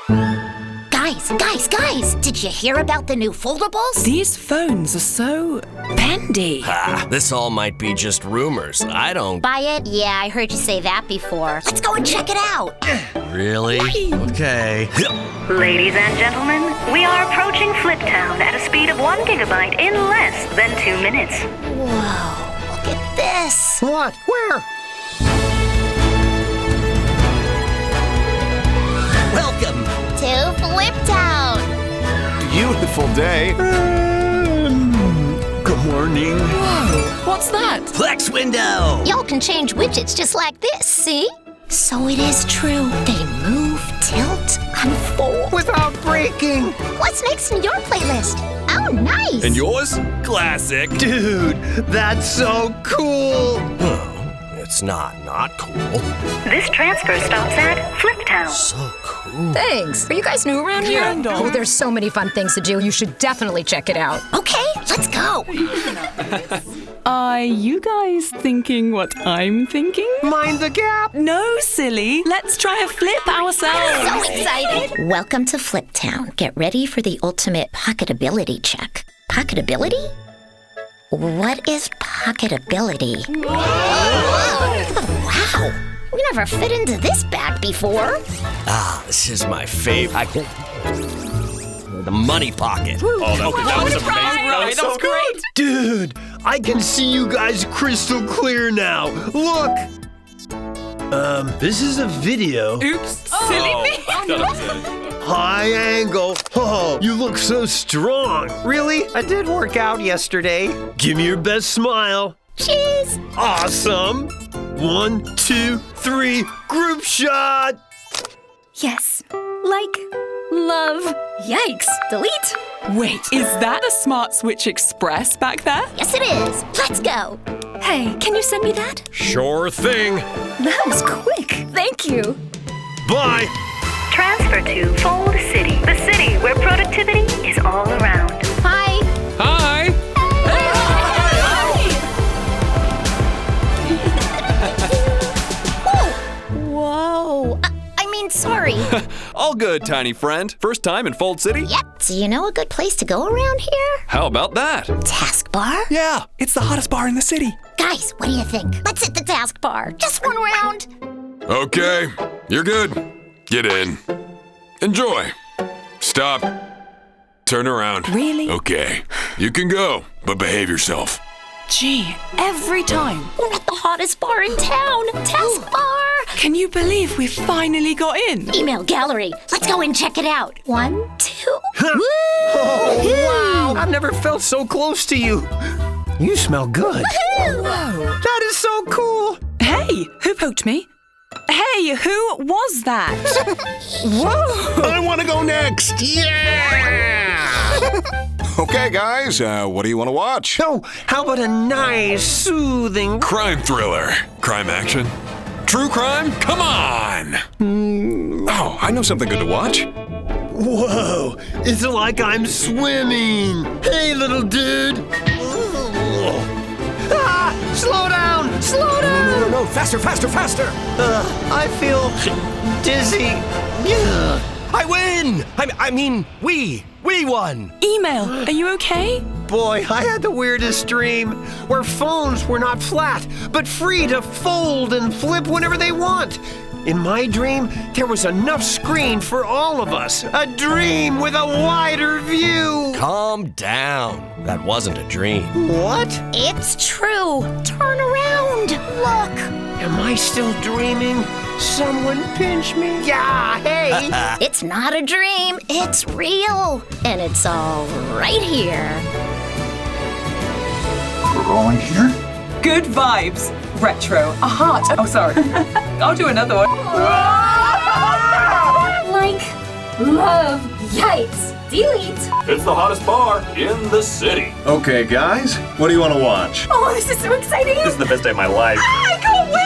Guys, did you hear about the new foldables? These phones are so bendy. Ha, this all might be just rumors. I don't... Buy it? Yeah, I heard you say that before. Let's go and check it out. Really? Okay. Ladies and gentlemen, we are approaching Fliptown at a speed of 1 gigabyte in less than 2 minutes. Whoa, look at this. What? Where? Welcome. To Fliptown. Beautiful day. Good morning. Whoa, what's that? Flex window. Y'all can change widgets just like this, see? So it is true. They move, tilt, unfold. Without breaking. What's next in your playlist? Oh, nice. And yours? Classic. Dude, that's so cool. It's not cool. This transfer stops at Fliptown. So cool. Thanks. Are you guys new around here? Randall. Oh, there's so many fun things to do. You should definitely check it out. Okay, let's go. Are you guys thinking what I'm thinking? Mind the gap. No, silly. Let's try a flip ourselves. So excited. Welcome to Fliptown. Get ready for the ultimate pocketability check. Pocketability? What is pocketability? Wow! We never fit into this bag before. Ah, this is my favorite. The money pocket. Oh, that was amazing. Right, that was great. Dude, I can see you guys crystal clear now. Look. This is a video. Oops, silly me. High angle. Oh, you look so strong. Really? I did work out yesterday. Give me your best smile. Cheese! Awesome. 1, 2, 3, group shot. Yes. Like, love. Yikes. Delete. Wait, is that the Smart Switch Express back there? Yes, it is. Let's go. Hey, can you send me that? Sure thing. That was quick. Thank you. Bye. Transfer to Fold City, the city where productivity is all around. Hi. Hi. Whoa. I mean, sorry. All good, tiny friend. First time in Fold City? Yep. Do you know a good place to go around here? How about that? Taskbar? Yeah, it's the hottest bar in the city. Guys, what do you think? Let's hit the taskbar. Just one round. Okay, you're good. Get in. Enjoy. Stop. Turn around. Really? Okay, you can go, but behave yourself. Gee, every time. We're at the hottest bar in town. Taskbar. Can you believe we finally got in? Email gallery. Let's go and check it out. 1, 2. Oh, wow. I've never felt so close to you. You smell good. Whoa. That is so cool. Hey, who poked me? Hey, who was that? Whoa! I want to go next. Yeah! Okay, guys, what do you want to watch? Oh, how about a nice, soothing... Crime thriller. Crime action. True crime? Come on! Oh, I know something good to watch. Whoa, it's like I'm swimming. Hey, little dude. Ah, slow down, slow down. No, faster. I feel dizzy. I win! I mean, we won! Email, are you okay? Boy, I had the weirdest dream where phones were not flat, but free to fold and flip whenever they want. In my dream, there was enough screen for all of us. A dream with a wider view. Calm down. That wasn't a dream. What? It's true. Turn around. Look. Am I still dreaming? Someone pinch me. Yeah, hey. It's not a dream. It's real. And it's all right here. Rolling here. Good vibes. Retro. A heart. Oh, sorry. I'll do another one. Like, love. Yikes. Delete. It's the hottest bar in the city. Okay, guys, what do you want to watch? Oh, this is so exciting. This is the best day of my life. I can't wait.